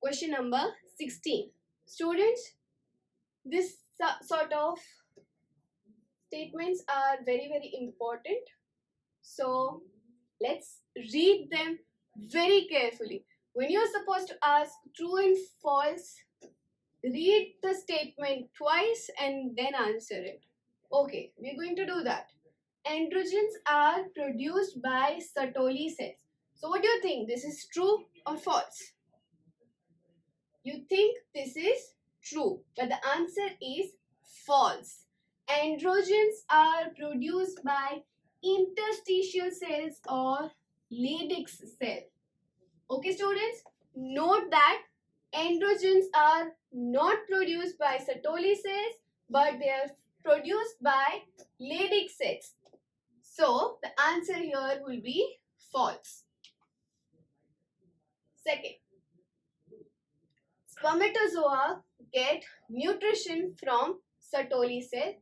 Question number 16. Students, this sort of statements are very important. So let's read them very carefully. When you're supposed to ask true and false, read the statement twice and then answer it. Okay, we're going to do that. Androgens are produced by Sertoli cells. So what do you think? This is true or false? You think this is true, but the answer is false. Androgens are produced by interstitial cells or Leydig cell. Okay, students, note that androgens are not produced by Sertoli cells, but they are produced by Leydig cells. So the answer here will be false. Second, spermatozoa get nutrition from Sertoli cell.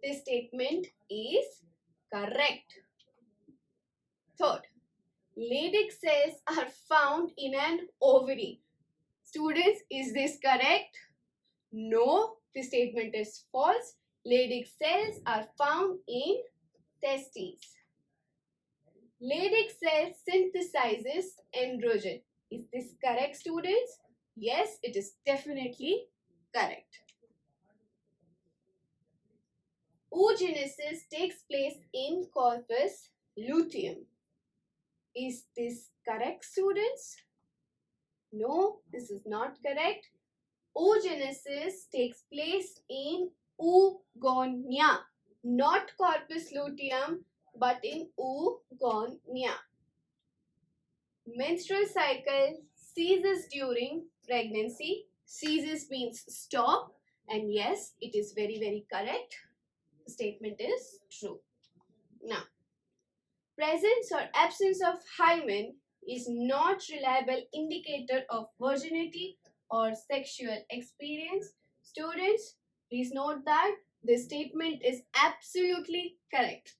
This statement is correct. Third, Leydig cells are found in an ovary. Students, is this correct? No, this statement is false. Leydig cells are found in testes. Leydig cell synthesizes androgen. Is this correct, students? Yes, it is definitely correct. Oogenesis takes place in corpus luteum. Is this correct, students? No, this is not correct. Oogenesis takes place in oogonia, not corpus luteum, but in oogonia. Menstrual cycle ceases during pregnancy. Ceases means stop, and yes, it is very correct. The statement is true. Now, presence or absence of hymen is not reliable indicator of virginity or sexual experience. Students, please note that this statement is absolutely correct.